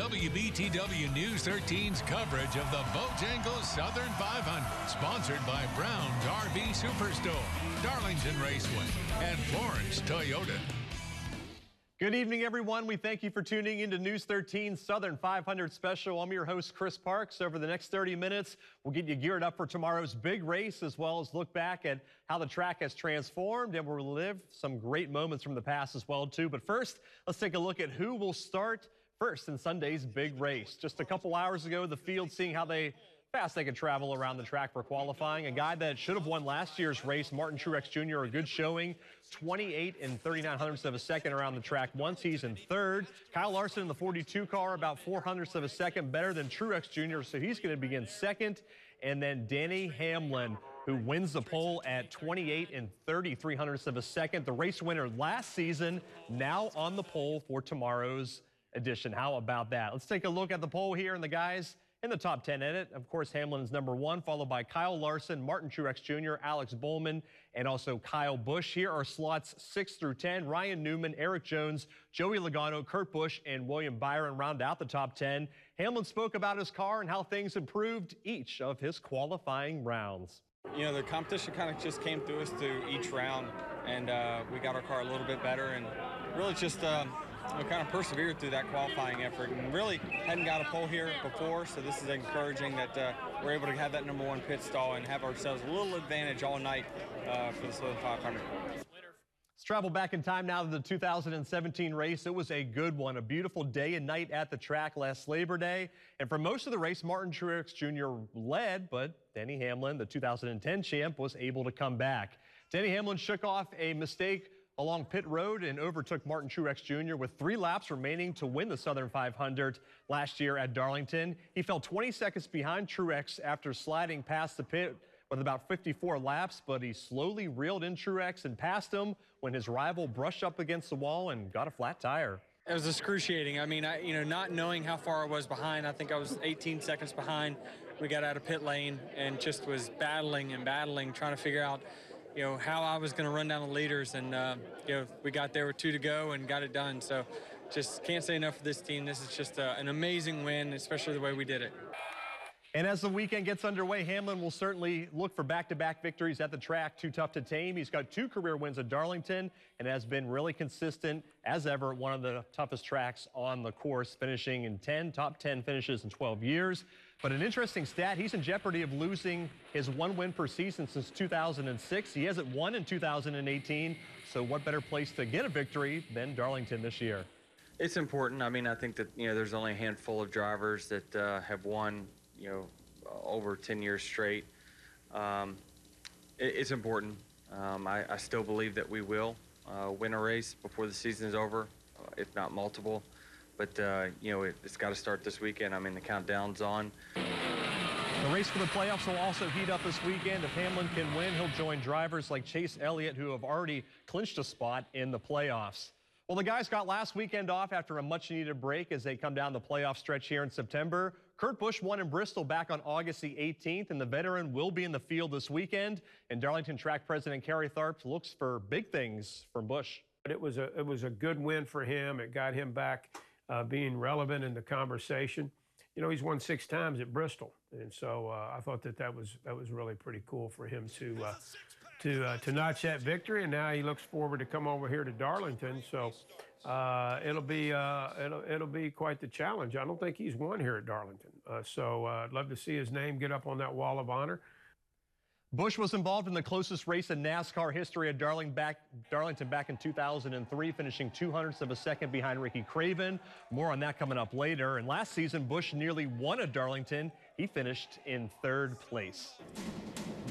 WBTW News 13's coverage of the Bojangles Southern 500, sponsored by Brown's RV Superstore, Darlington Raceway, and Florence Toyota. Good evening, everyone. We thank you for tuning into News 13 Southern 500 Special. I'm your host, Chris Parks. Over the next 30 minutes, we'll get you geared up for tomorrow's big race, as well as look back at how the track has transformed, and we'll relive some great moments from the past as well, too. But first, let's take a look at who will start first in Sunday's big race. Just a couple hours ago, the field seeing how fast they could travel around the track for qualifying. A guy that should have won last year's race, Martin Truex Jr., a good showing, 28 and 39 hundredths of a second around the track. Once he's in third. Kyle Larson in the 42 car, about 4 hundredths of a second better than Truex Jr., so he's going to begin second. And then Denny Hamlin, who wins the pole at 28 and 33 hundredths of a second. The race winner last season, now on the pole for tomorrow's edition. How about that? Let's take a look at the pole here and the guys in the top 10 in it. Of course, Hamlin's number one, followed by Kyle Larson, Martin Truex Jr., Alex Bowman, and also Kyle Busch. Here are slots 6 through 10. Ryan Newman, Eric Jones, Joey Logano, Kurt Busch, and William Byron round out the top 10. Hamlin spoke about his car and how things improved each of his qualifying rounds. You know, the competition kind of just came through us through each round, and we got our car a little bit better, and really just we kind of persevered through that qualifying effort, and really hadn't got a pole here before, so this is encouraging that we're able to have that number one pit stall and have ourselves a little advantage all night for the Southern 500. Let's travel back in time now to the 2017 race. It was a good one, a beautiful day and night at the track last Labor Day. And for most of the race, Martin Truex Jr. led, but Denny Hamlin, the 2010 champ, was able to come back. Denny Hamlin shook off a mistake along pit road and overtook Martin Truex Jr. with 3 laps remaining to win the Southern 500 last year at Darlington. He fell 20 seconds behind Truex after sliding past the pit with about 54 laps, but he slowly reeled in Truex and passed him when his rival brushed up against the wall and got a flat tire. It was excruciating. I mean, not knowing how far I was behind, I think I was 18 seconds behind. We got out of pit lane and just was battling, trying to figure out how I was going to run down the leaders, and we got there with 2 to go and got it done. So just can't say enough for this team. This is just an amazing win, especially the way we did it. And as the weekend gets underway, Hamlin will certainly look for back-to-back victories at the track. Too tough to tame. He's got 2 career wins at Darlington and has been really consistent as ever, one of the toughest tracks on the course, finishing in 10 top 10 finishes in 12 years. But an interesting stat, he's in jeopardy of losing his 1 win per season since 2006. He hasn't won in 2018, so what better place to get a victory than Darlington this year? It's important. I mean, I think that, there's only a handful of drivers that have won, over 10 years straight. It's important. I still believe that we will win a race before the season is over, if not multiple. But, it's got to start this weekend. I mean, the countdown's on. The race for the playoffs will also heat up this weekend. If Hamlin can win, he'll join drivers like Chase Elliott, who have already clinched a spot in the playoffs. Well, the guys got last weekend off after a much-needed break as they come down the playoff stretch here in September. Kurt Busch won in Bristol back on August the 18th, and the veteran will be in the field this weekend. And Darlington track president Kerry Tharp looks for big things from Busch. It was a good win for him. It got him back being relevant in the conversation. He's won 6 times at Bristol, and so I thought that was really pretty cool for him to notch that victory. And now he looks forward to come over here to Darlington. So it'll be quite the challenge. I don't think he's won here at Darlington, so I'd love to see his name get up on that wall of honor. Busch was involved in the closest race in NASCAR history at Darlington back in 2003, finishing 200ths of a second behind Ricky Craven. More on that coming up later. And last season, Busch nearly won at Darlington. He finished in 3rd place.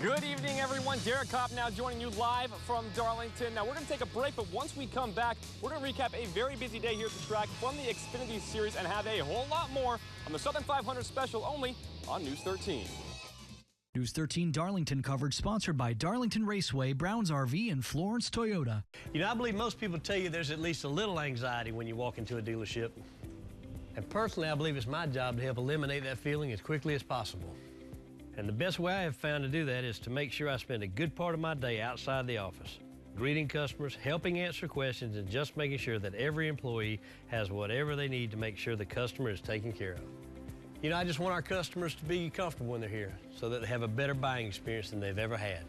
Good evening, everyone. Derek Kopp now joining you live from Darlington. Now, we're going to take a break, but once we come back, we're going to recap a very busy day here at the track from the Xfinity Series and have a whole lot more on the Southern 500 special only on News 13. News 13 Darlington coverage sponsored by Darlington Raceway, Brown's RV, and Florence Toyota. I believe most people tell you there's at least a little anxiety when you walk into a dealership. And personally, I believe it's my job to help eliminate that feeling as quickly as possible. And the best way I have found to do that is to make sure I spend a good part of my day outside the office. greeting customers, helping answer questions, and just making sure that every employee has whatever they need to make sure the customer is taken care of. You know, I just want our customers to be comfortable when they're here so that they have a better buying experience than they've ever had.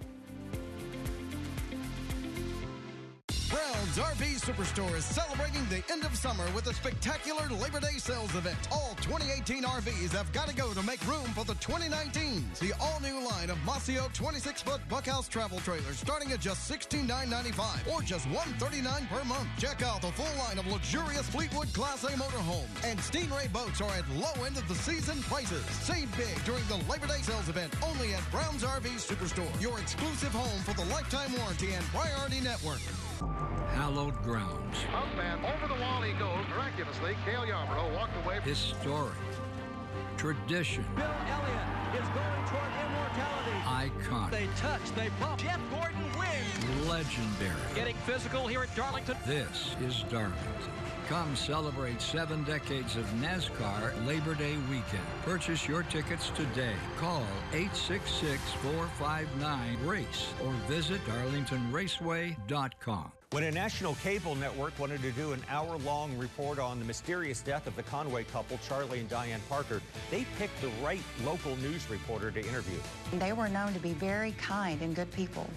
Brown's RV Superstore is celebrating the end of summer with a spectacular Labor Day sales event. All 2018 RVs have got to go to make room for the 2019s. The all-new line of Masio 26-foot Buckhouse travel trailers starting at just $16,995 or just $139 per month. Check out the full line of luxurious Fleetwood Class A motorhomes. And Stingray boats are at low end of the season prices. Save big during the Labor Day sales event only at Brown's RV Superstore, your exclusive home for the lifetime warranty and Priority Network. Hallowed grounds. Up and over the wall he goes. Miraculously, Cale Yarborough walked away. Historic. Tradition. Bill Elliott is going toward immortality. Iconic. They touch, they bump. Jeff Gordon wins. Legendary. Getting physical here at Darlington. This is Darlington. Come celebrate 7 decades of NASCAR Labor Day weekend. Purchase your tickets today. Call 866-459-RACE or visit darlingtonraceway.com. When a national cable network wanted to do an hour-long report on the mysterious death of the Conway couple, Charlie and Diane Parker, they picked the right local news reporter to interview. They were known to be very kind and good people.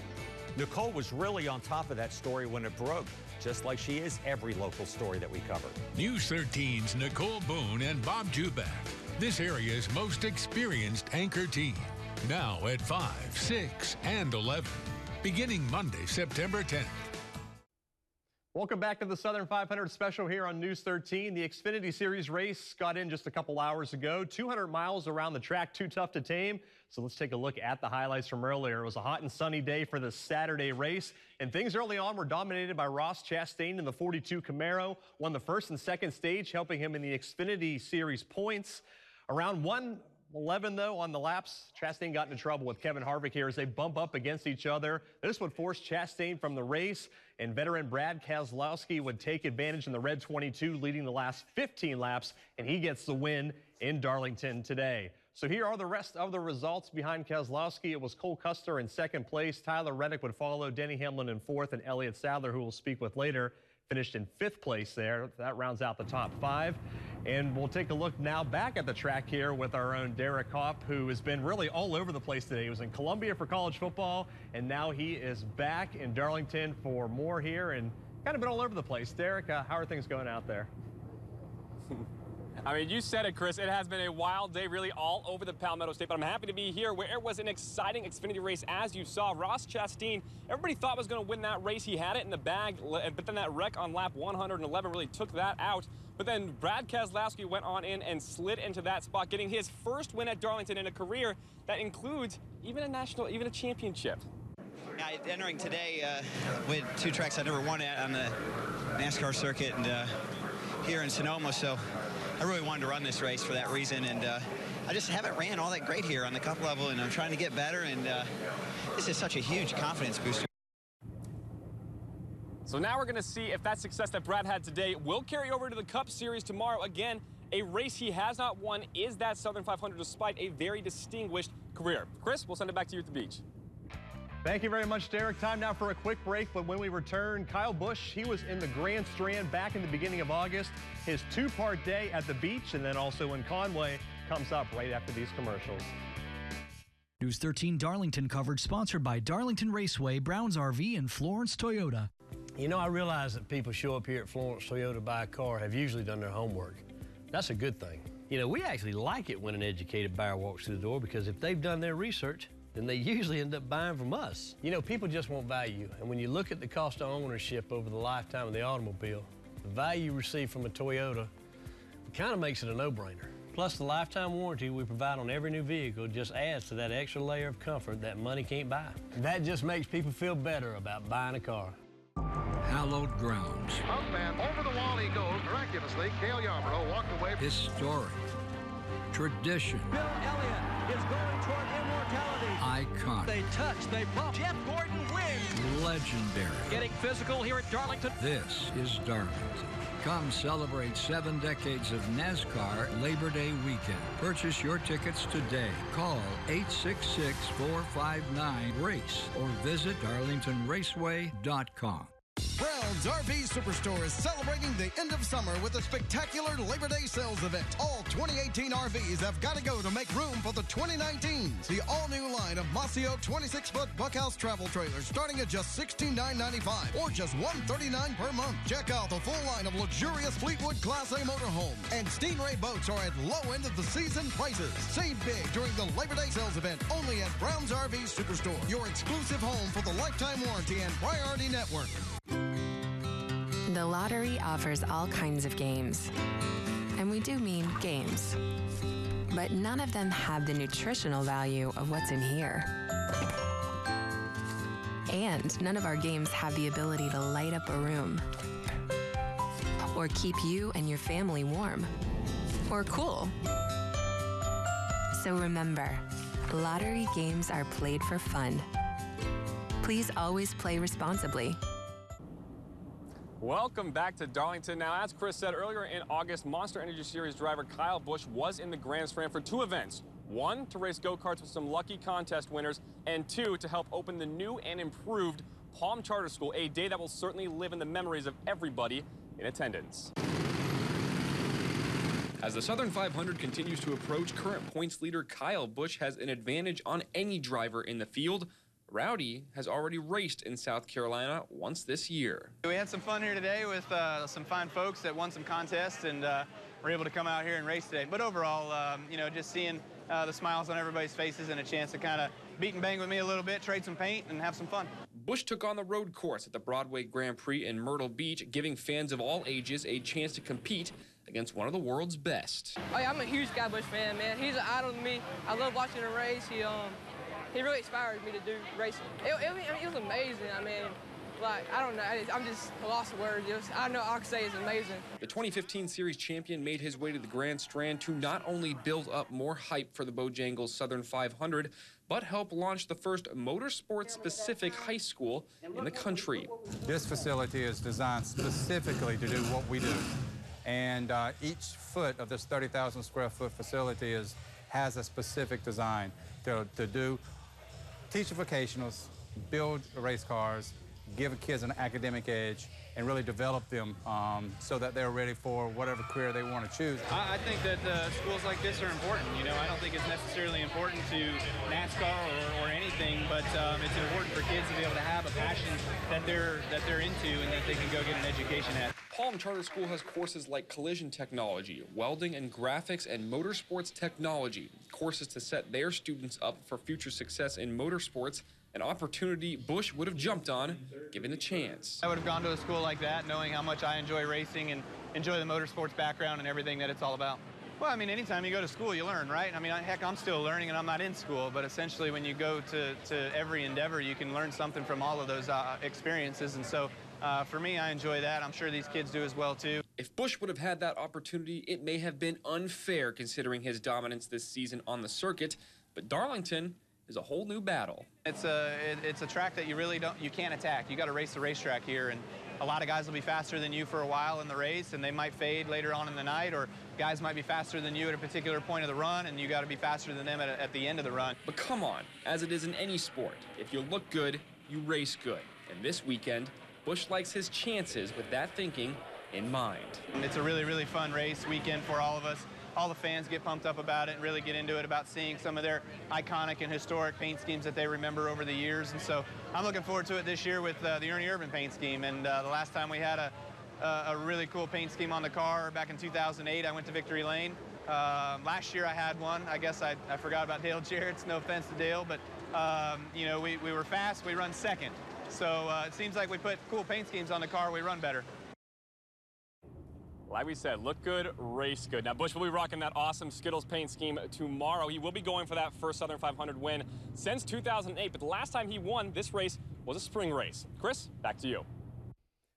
Nicole was really on top of that story when it broke, just like she is every local story that we cover. News 13's Nicole Boone and Bob Juback, this area's most experienced anchor team. Now at 5, 6, and 11, beginning Monday, September 10th. Welcome back to the Southern 500 special here on News 13. The Xfinity Series race got in just a couple hours ago. 200 miles around the track, too tough to tame. So let's take a look at the highlights from earlier. It was a hot and sunny day for the Saturday race, and things early on were dominated by Ross Chastain in the 42 Camaro. Won the first and second stage, helping him in the Xfinity Series points. Around 1:11, though, on the laps, Chastain got into trouble with Kevin Harvick here as they bump up against each other. This would force Chastain from the race, and veteran Brad Keselowski would take advantage in the red 22, leading the last 15 laps, and he gets the win in Darlington today. So here are the rest of the results behind Keselowski. It was Cole Custer in second place. Tyler Reddick would follow, Denny Hamlin in fourth, and Elliott Sadler, who we'll speak with later, finished in fifth place there. That rounds out the top 5. And we'll take a look now back at the track here with our own Derek Kopp, who has been really all over the place today. He was in Columbia for college football, and now he is back in Darlington for more here and kind of been all over the place. Derek, how are things going out there? I mean, you said it, Chris. It has been a wild day, really, all over the Palmetto State. But I'm happy to be here where it was an exciting Xfinity race, as you saw. Ross Chastain, everybody thought was going to win that race. He had it in the bag, but then that wreck on lap 111 really took that out. But then Brad Keselowski went on in and slid into that spot, getting his first win at Darlington in a career that includes even a championship. Yeah, entering today with 2 tracks I never won at on the NASCAR circuit and here in Sonoma, so I really wanted to run this race for that reason, and I just haven't ran all that great here on the Cup level, and I'm trying to get better, and this is such a huge confidence booster. So now we're going to see if that success that Brad had today will carry over to the Cup Series tomorrow. Again, a race he has not won is that Southern 500 despite a very distinguished career. Chris, we'll send it back to you at the beach. Thank you very much, Derek. Time now for a quick break, but when we return, Kyle Busch, he was in the Grand Strand back in the beginning of August. His 2-part day at the beach and then also in Conway comes up right after these commercials. News 13 Darlington coverage sponsored by Darlington Raceway, Browns RV, and Florence Toyota. You know, I realize that people show up here at Florence Toyota to buy a car have usually done their homework. That's a good thing. You know, we actually like it when an educated buyer walks through the door because if they've done their research, then they usually end up buying from us. You know, people just want value, and when you look at the cost of ownership over the lifetime of the automobile, the value you receive from a Toyota, it kind of makes it a no-brainer. Plus, the lifetime warranty we provide on every new vehicle just adds to that extra layer of comfort that money can't buy. That just makes people feel better about buying a car. Hallowed grounds. Up and over the wall he goes. Miraculously, Cale Yarborough walked away. Historic. Tradition. Bill Elliott is going toward immortality. Iconic. They touch, they bump. Jeff Gordon wins. legendary. Getting physical here at Darlington. This is Darlington. Come celebrate 7 decades of NASCAR Labor Day weekend. Purchase your tickets today. Call 866-459-RACE or visit darlingtonraceway.com. Brown's RV Superstore is celebrating the end of summer with a spectacular Labor Day sales event. All 2018 RVs have got to go to make room for the 2019s. The all-new line of Masio 26-foot Buckhouse travel trailers starting at just $16,995 or just $139 per month. Check out the full line of luxurious Fleetwood Class A motorhomes. And Stingray boats are at low end of the season prices. Save big during the Labor Day sales event only at Brown's RV Superstore, your exclusive home for the lifetime warranty and priority network. The lottery offers all kinds of games. And we do mean games. But none of them have the nutritional value of what's in here. And none of our games have the ability to light up a room. Or keep you and your family warm. Or cool. So remember, lottery games are played for fun. Please always play responsibly. Welcome back to Darlington. Now, as Chris said earlier in August, Monster Energy Series driver Kyle Busch was in the grandstand for 2 events. 1, to race go-karts with some lucky contest winners, and 2, to help open the new and improved Palm Charter School, a day that will certainly live in the memories of everybody in attendance. As the Southern 500 continues to approach, current points leader Kyle Busch has an advantage on any driver in the field. Rowdy has already raced in South Carolina once this year. We had some fun here today with some fine folks that won some contests and were able to come out here and race today. But overall, you know, just seeing the smiles on everybody's faces and a chance to kind of beat and bang with me a little bit, trade some paint, and have some fun. Busch took on the road course at the Broadway Grand Prix in Myrtle Beach, giving fans of all ages a chance to compete against one of the world's best. Oh yeah, I'm a huge Kyle Busch fan, man. He's an idol to me. I love watching him race. He really inspired me to do racing. It was amazing. I mean, like, I don't know. I'm just lost for words. I know all I can say is amazing. The 2015 Series champion made his way to the grandstand to not only build up more hype for the Bojangles Southern 500, but help launch the first motorsports-specific high school in the country. This facility is designed specifically to do what we do. And each foot of this 30,000 square foot facility has a specific design to teach vocationals, build race cars, give kids an academic edge, and really develop them so that they're ready for whatever career they want to choose. I think that schools like this are important. You know, I don't think it's necessarily important to NASCAR or anything, but it's important for kids to be able to have a passion that they're into and that they can go get an education at. Palm Charter School has courses like collision technology, welding and graphics, and motorsports technology, courses to set their students up for future success in motorsports, an opportunity Busch would have jumped on given the chance. I would have gone to a school like that knowing how much I enjoy racing and enjoy the motorsports background and everything that it's all about. Well, I mean, anytime you go to school, you learn, right? I mean, heck, I'm still learning and I'm not in school, but essentially when you go to every endeavor, you can learn something from all of those experiences. And so for me, I enjoy that. I'm sure these kids do as well, too. If Busch would have had that opportunity, it may have been unfair considering his dominance this season on the circuit, but Darlington is a whole new battle. It's a track that you can't attack. You got to race the racetrack here, and a lot of guys will be faster than you for a while in the race, and they might fade later on in the night, or guys might be faster than you at a particular point of the run, and you got to be faster than them at the end of the run. But come on, as it is in any sport, if you look good, you race good. And this weekend, Busch likes his chances with that thinking in mind. It's a really, really fun race weekend for all of us. All the fans get pumped up about it and really get into it about seeing some of their iconic and historic paint schemes that they remember over the years. And so I'm looking forward to it this year with the Ernie Irvan paint scheme. And the last time we had a really cool paint scheme on the car back in 2008, I went to Victory Lane. Last year I had one. I guess I forgot about Dale Jarrett's, no offense to Dale, but you know, we were fast, we run second. So it seems like we put cool paint schemes on the car, we run better. Like we said, look good, race good. Now, Busch will be rocking that awesome Skittles paint scheme tomorrow. He will be going for that first Southern 500 win since 2008, but the last time he won this race was a spring race. Chris, back to you.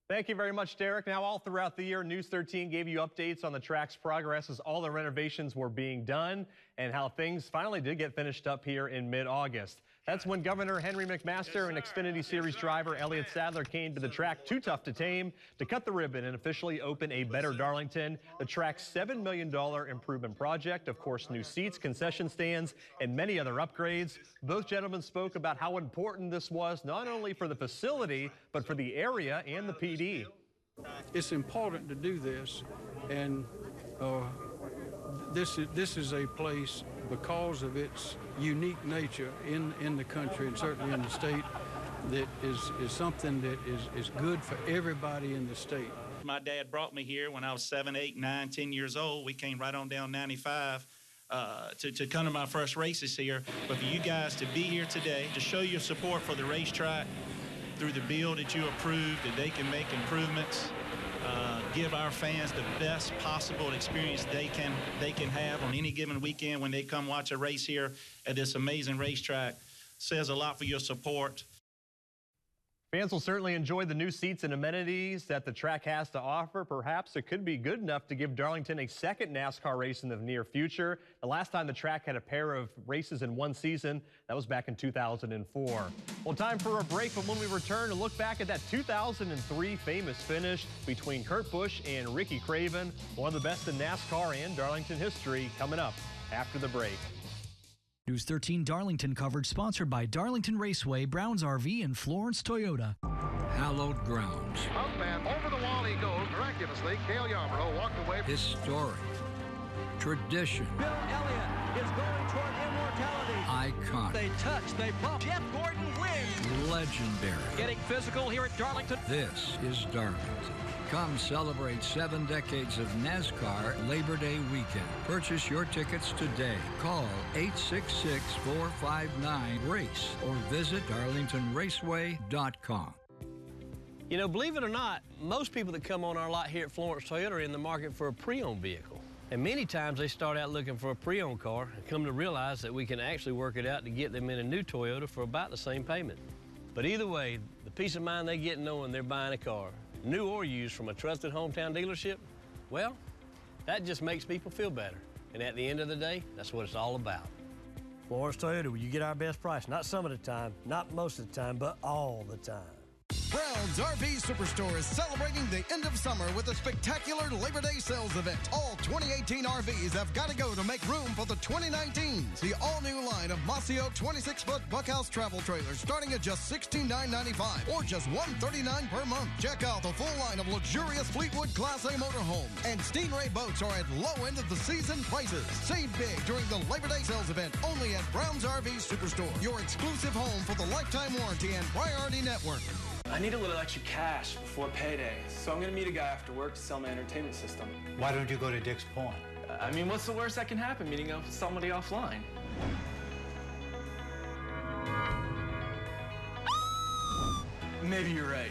Thank you very much, Derek. Now, all throughout the year, News 13 gave you updates on the track's progress as all the renovations were being done and how things finally did get finished up here in mid-August. That's when Governor Henry McMaster and Xfinity Series driver Elliott Sadler came to the track Too Tough to Tame to cut the ribbon and officially open a better Darlington. The track's $7 million improvement project, of course, new seats, concession stands, and many other upgrades. Both gentlemen spoke about how important this was, not only for the facility, but for the area and the PD. It's important to do this, and this is a place, because of its unique nature in the country and certainly in the state, that is something that is good for everybody in the state. My dad brought me here when I was 7, 8, 9, 10 years old. We came right on down 95 to come to my first races here. But for you guys to be here today, to show your support for the racetrack through the bill that you approved, that they can make improvements, give our fans the best possible experience they can have on any given weekend when they come watch a race here at this amazing racetrack, says a lot for your support. Fans will certainly enjoy the new seats and amenities that the track has to offer. Perhaps it could be good enough to give Darlington a second NASCAR race in the near future. The last time the track had a pair of races in one season, that was back in 2004. Well, time for a break, but when we return, a look back at that 2003 famous finish between Kurt Busch and Ricky Craven, one of the best in NASCAR and Darlington history, coming up after the break. News 13 Darlington coverage sponsored by Darlington Raceway, Browns RV, and Florence Toyota. Hallowed grounds. Up and over the wall he goes. Miraculously, Cale Yarborough walked away. Historic. Tradition. Bill Elliott is going toward immortality. Iconic. They touch, they bump. Jeff Gordon wins. Legendary. Getting physical here at Darlington. This is Darlington. Come celebrate 7 decades of NASCAR Labor Day weekend. Purchase your tickets today. Call 866-459-RACE or visit darlingtonraceway.com. You know, believe it or not, most people that come on our lot here at Florence Toyota are in the market for a pre-owned vehicle. And many times they start out looking for a pre-owned car and come to realize that we can actually work it out to get them in a new Toyota for about the same payment. But either way, the peace of mind they get knowing they're buying a car, new or used, from a trusted hometown dealership, well, that just makes people feel better. And at the end of the day, that's what it's all about. Florence Toyota, where you get our best price, not some of the time, not most of the time, but all the time. Brown's RV Superstore is celebrating the end of summer with a spectacular Labor Day sales event. All 2018 RVs have got to go to make room for the 2019s. The all-new line of Masio 26-foot Buckhouse travel trailers starting at just $16,995 or just $139 per month. Check out the full line of luxurious Fleetwood Class A motorhomes, and Stingray boats are at low end of the season prices. Save big during the Labor Day sales event only at Brown's RV Superstore, your exclusive home for the lifetime warranty and priority network. I need a little extra cash before payday, so I'm gonna meet a guy after work to sell my entertainment system. Why don't you go to Dick's Pawn? I mean, what's the worst that can happen, meeting up with somebody offline? Maybe you're right.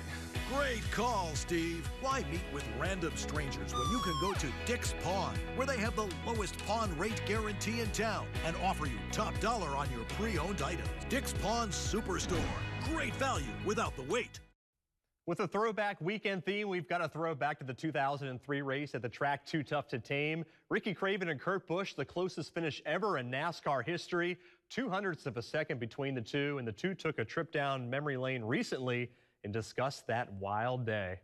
Great call, Steve. Why meet with random strangers when you can go to Dick's Pawn, where they have the lowest pawn rate guarantee in town and offer you top dollar on your pre-owned items. Dick's Pawn Superstore. Great value without the wait. With a throwback weekend theme, we've got to throw back to the 2003 race at the track Too Tough to Tame. Ricky Craven and Kurt Busch, the closest finish ever in NASCAR history. 0.02 of a second between the two, and the two took a trip down memory lane recently and discussed that wild day.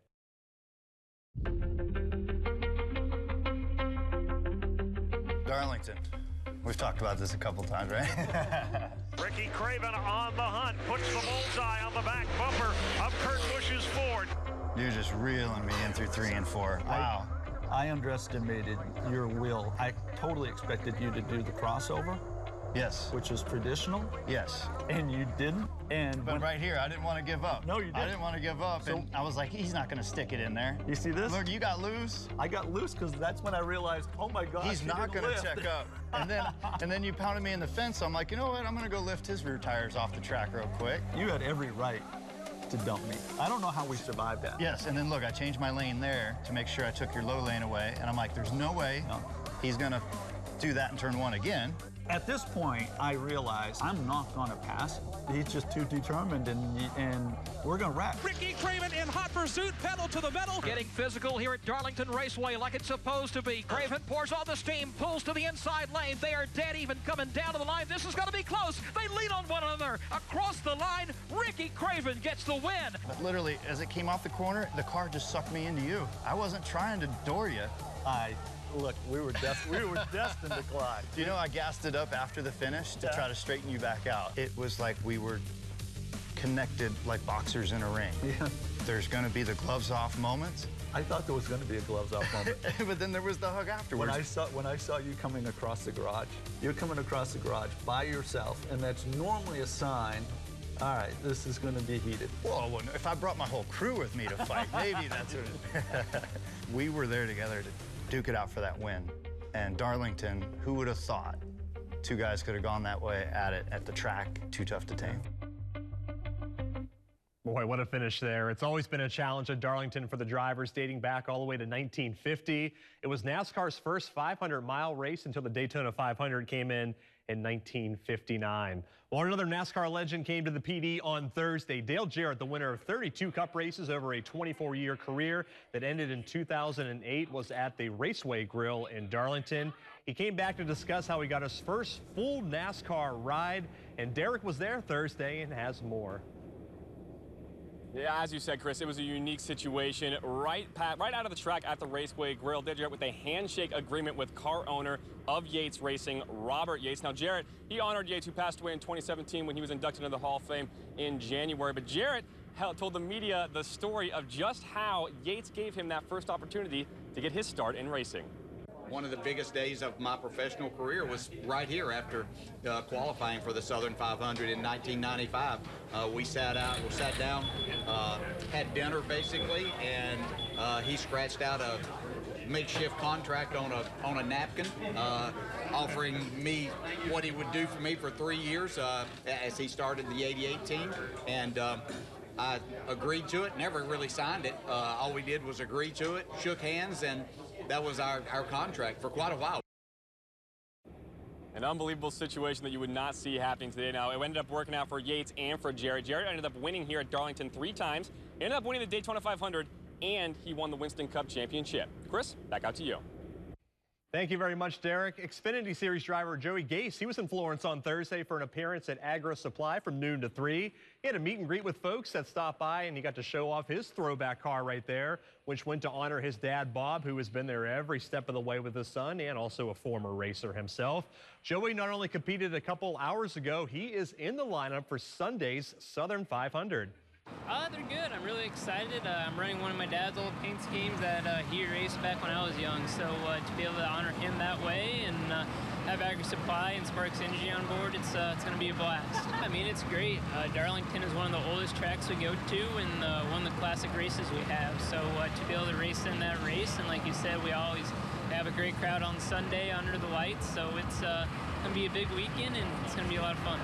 Darlington. We've talked about this a couple times, right? Ricky Craven on the hunt, puts the bullseye on the back bumper of Kurt Busch's Ford. You're just reeling me in through 3 and 4. Wow. I underestimated your will. I totally expected you to do the crossover. Yes. Which is traditional. Yes. And you didn't. But right here, I didn't want to give up. No, you didn't. I didn't want to give up, and I was like, he's not going to stick it in there. You see this? Look, you got loose. I got loose because that's when I realized, oh my gosh, he's not going to check up. And then you pounded me in the fence, so I'm like, you know what? I'm going to go lift his rear tires off the track real quick. You had every right to dump me. I don't know how we survived that. Yes, and then look, I changed my lane there to make sure I took your low lane away, and I'm like, there's no way he's going to do that in turn 1 again. At this point, I realize I'm not going to pass. He's just too determined, and we're going to wreck. Ricky Craven in hot pursuit, pedal to the metal. Getting physical here at Darlington Raceway like it's supposed to be. Craven pours all the steam, pulls to the inside lane. They are dead even coming down to the line. This is going to be close. They lean on one another. Across the line, Ricky Craven gets the win. But literally, as it came off the corner, the car just sucked me into you. I wasn't trying to door you. Look, we were destined to collide. You know, I gassed it up after the finish to try to straighten you back out. It was like we were connected like boxers in a ring. Yeah. There's going to be the gloves off moments. I thought there was going to be a gloves off moment. But then there was the hug afterwards. When I saw you coming across the garage, you're coming across the garage by yourself, and that's normally a sign, all right, this is going to be heated. Well, if I brought my whole crew with me to fight, maybe that's what We were there together to duke it out for that win. And Darlington, who would have thought two guys could have gone that way at it at the track? Too tough to tame. Boy, what a finish there. It's always been a challenge at Darlington for the drivers dating back all the way to 1950. It was NASCAR's first 500-mile race until the Daytona 500 came in 1959. Well, another NASCAR legend came to the PD on Thursday. Dale Jarrett, the winner of 32 Cup races over a 24-year career that ended in 2008, was at the Raceway Grill in Darlington. He came back to discuss how he got his first full NASCAR ride, and Derek was there Thursday and has more. Yeah, as you said, Chris, it was a unique situation. Right out of the track at the Raceway Grill, Dale Jarrett with a handshake agreement with car owner of Yates Racing, Robert Yates. Now, Jarrett, he honored Yates, who passed away in 2017 when he was inducted into the Hall of Fame in January. But Jarrett told the media the story of just how Yates gave him that first opportunity to get his start in racing. One of the biggest days of my professional career was right here after qualifying for the Southern 500 in 1995. We sat down, had dinner basically, and he scratched out a makeshift contract on a napkin, offering me what he would do for me for 3 years as he started the '88 team, and I agreed to it. Never really signed it. All we did was agree to it, shook hands, and that was our contract for quite a while. An unbelievable situation that you would not see happening today. Now, it ended up working out for Yates and for Jarrett. Jarrett ended up winning here at Darlington 3 times, ended up winning the Daytona 500, and he won the Winston Cup Championship. Chris, back out to you. Thank you very much, Derek. Xfinity Series driver Joey Gase, he was in Florence on Thursday for an appearance at Agro Supply from noon to 3. He had a meet and greet with folks that stopped by, and he got to show off his throwback car right there, which went to honor his dad, Bob, who has been there every step of the way with his son and also a former racer himself. Joey not only competed a couple hours ago, he is in the lineup for Sunday's Southern 500. They're good. I'm really excited. I'm running one of my dad's old paint schemes that he raced back when I was young. So to be able to honor him that way and have Agri Supply and Sparks Energy on board, it's going to be a blast. I mean, it's great. Darlington is one of the oldest tracks we go to and one of the classic races we have. So to be able to race in that race, and like you said, we always have a great crowd on Sunday under the lights. So it's going to be a big weekend, and it's going to be a lot of fun.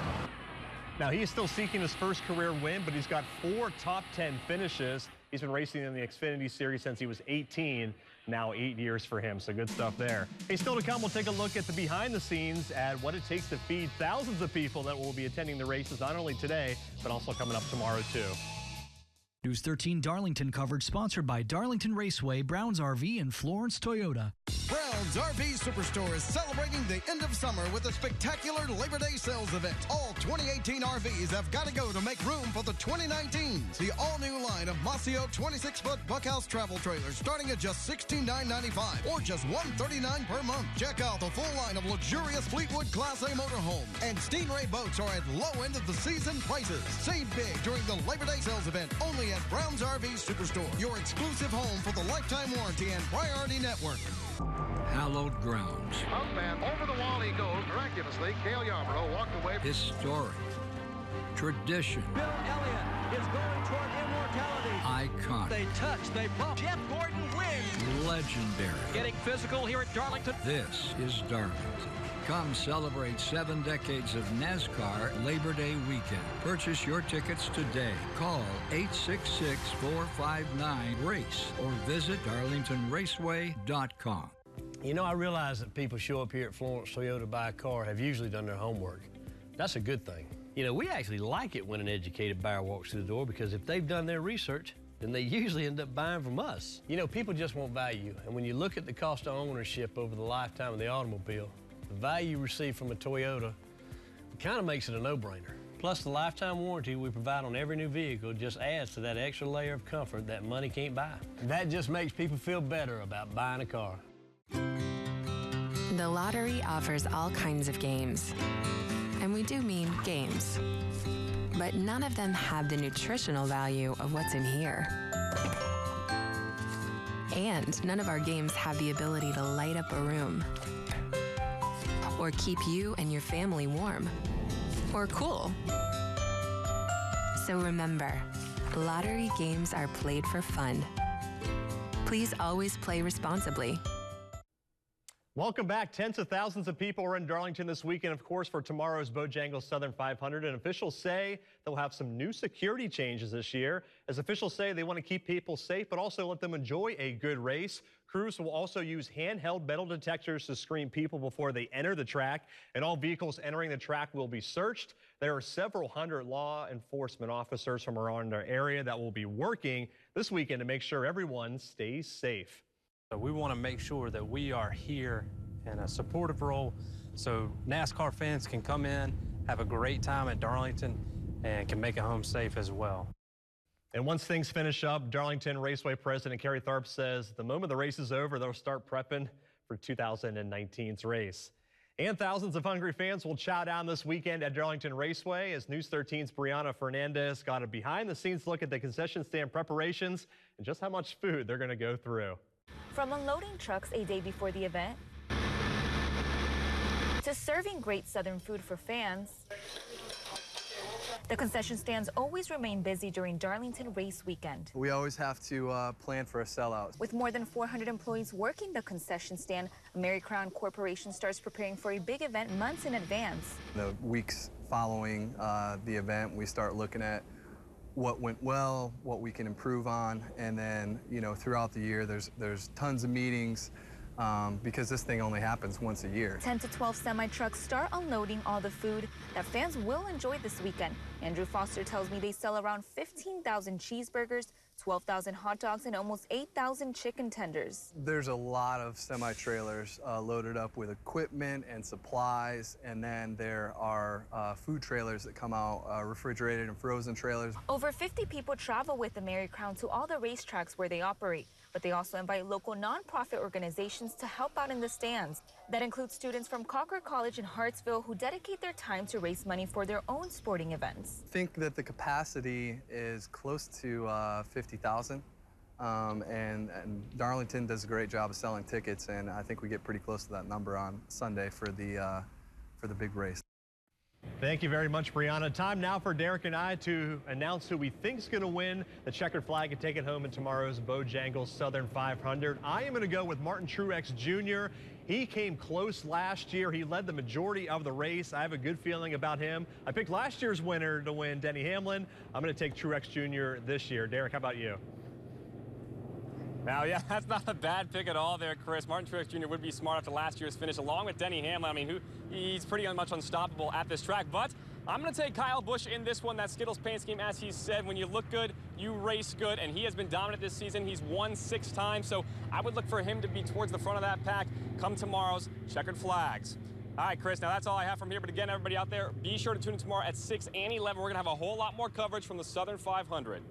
Now, he is still seeking his first career win, but he's got 4 top 10 finishes. He's been racing in the Xfinity Series since he was 18, now 8 years for him, so good stuff there. Hey, still to come, we'll take a look at the behind the scenes at what it takes to feed thousands of people that will be attending the races, not only today, but also coming up tomorrow, too. News 13 Darlington coverage sponsored by Darlington Raceway, Browns RV, and Florence Toyota. Brown's RV Superstore is celebrating the end of summer with a spectacular Labor Day sales event. All 2018 RVs have got to go to make room for the 2019s. The all-new line of Masio 26-foot bunkhouse travel trailers starting at just $16,995 or just $139 per month. Check out the full line of luxurious Fleetwood Class A motorhomes, and Stingray boats are at low end of the season prices. Save big during the Labor Day sales event only at Brown's RV Superstore, your exclusive home for the lifetime warranty and priority network. Hallowed grounds. Up and over the wall he goes. Miraculously, Cale Yarborough walked away. Historic. Tradition. Bill Elliott is going toward immortality. Iconic. They touch, they bump. Jeff Gordon wins. Legendary. Getting physical here at Darlington. This is Darlington. Come celebrate 7 decades of NASCAR Labor Day weekend. Purchase your tickets today. Call 866-459-RACE or visit darlingtonraceway.com. You know, I realize that people show up here at Florence Toyota to buy a car have usually done their homework. That's a good thing. You know, we actually like it when an educated buyer walks through the door because if they've done their research, then they usually end up buying from us. You know, people just want value, and when you look at the cost of ownership over the lifetime of the automobile, the value you receive from a Toyota kind of makes it a no-brainer. Plus, the lifetime warranty we provide on every new vehicle just adds to that extra layer of comfort that money can't buy. And that just makes people feel better about buying a car. The lottery offers all kinds of games. And we do mean games. But none of them have the nutritional value of what's in here. And none of our games have the ability to light up a room, or keep you and your family warm, or cool. So remember, lottery games are played for fun. Please always play responsibly. Welcome back. Tens of thousands of people are in Darlington this weekend, of course, for tomorrow's Bojangles Southern 500. And officials say they'll have some new security changes this year. As officials say, they want to keep people safe, but also let them enjoy a good race. Crews will also use handheld metal detectors to screen people before they enter the track, and all vehicles entering the track will be searched. There are several hundred law enforcement officers from around our area that will be working this weekend to make sure everyone stays safe. So we want to make sure that we are here in a supportive role so NASCAR fans can come in, have a great time at Darlington, and can make it home safe as well. And once things finish up, Darlington Raceway President Kerry Tharp says the moment the race is over, they'll start prepping for 2019's race. And thousands of hungry fans will chow down this weekend at Darlington Raceway as News 13's Brianna Fernandez got a behind-the-scenes look at the concession stand preparations and just how much food they're going to go through. From unloading trucks a day before the event to serving great Southern food for fans, the concession stands always remain busy during Darlington Race Weekend. We always have to plan for a sellout. With more than 400 employees working the concession stand, Mary Crown Corporation starts preparing for a big event months in advance. The weeks following the event, we start looking at what went well, what we can improve on, and then, you know, throughout the year, there's tons of meetings because this thing only happens once a year. 10 to 12 semi-trucks start unloading all the food that fans will enjoy this weekend. Andrew Foster tells me they sell around 15,000 cheeseburgers, 12,000 hot dogs, and almost 8,000 chicken tenders. There's a lot of semi-trailers loaded up with equipment and supplies, and then there are food trailers that come out, refrigerated and frozen trailers. Over 50 people travel with the Mary Crown to all the racetracks where they operate, but they also invite local nonprofit organizations to help out in the stands. That includes students from Cocker College in Hartsville who dedicate their time to raise money for their own sporting events. I think that the capacity is close to 50,000, and Darlington does a great job of selling tickets, and I think we get pretty close to that number on Sunday for the big race. Thank you very much, Brianna. Time now for Derek and I to announce who we think is going to win the checkered flag and take it home in tomorrow's Bojangles Southern 500. I am going to go with Martin Truex Jr. He came close last year. He led the majority of the race. I have a good feeling about him. I picked last year's winner to win, Denny Hamlin. I'm going to take Truex Jr. this year. Derek, how about you? Now, yeah, that's not a bad pick at all there, Chris. Martin Truex Jr. would be smart after last year's finish, along with Denny Hamlin. I mean, he's pretty much unstoppable at this track. But I'm going to take Kyle Busch in this one. That Skittles paint scheme, as he said, when you look good, you race good. And he has been dominant this season. He's won 6 times. So I would look for him to be towards the front of that pack come tomorrow's checkered flags. All right, Chris, now that's all I have from here. But again, everybody out there, be sure to tune in tomorrow at 6 and 11. We're going to have a whole lot more coverage from the Southern 500.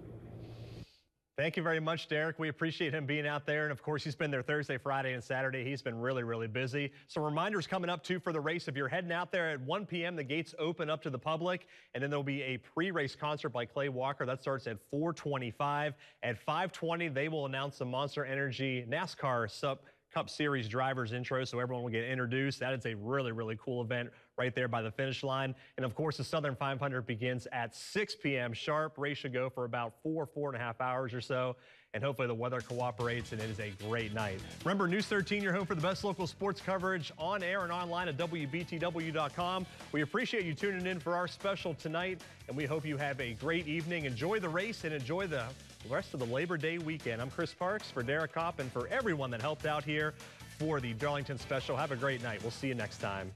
Thank you very much, Derek. We appreciate him being out there. And, of course, he's been there Thursday, Friday, and Saturday. He's been really, really busy. So reminders coming up, too, for the race. If you're heading out there at 1 p.m., the gates open up to the public. And then there'll be a pre-race concert by Clay Walker. That starts at 4:25. At 5:20, they will announce the Monster Energy NASCAR Cup Series drivers intro, so everyone will get introduced. That is a really, really cool event right there by the finish line. And of course, the Southern 500 begins at 6 p.m. sharp. Race should go for about 4.5 hours or so. And hopefully the weather cooperates and it is a great night. Remember, News 13, your home for the best local sports coverage on air and online at WBTW.com. We appreciate you tuning in for our special tonight, and we hope you have a great evening. Enjoy the race and enjoy the rest of the Labor Day weekend. I'm Chris Parks for Derek Kopp and for everyone that helped out here for the Darlington Special. Have a great night. We'll see you next time.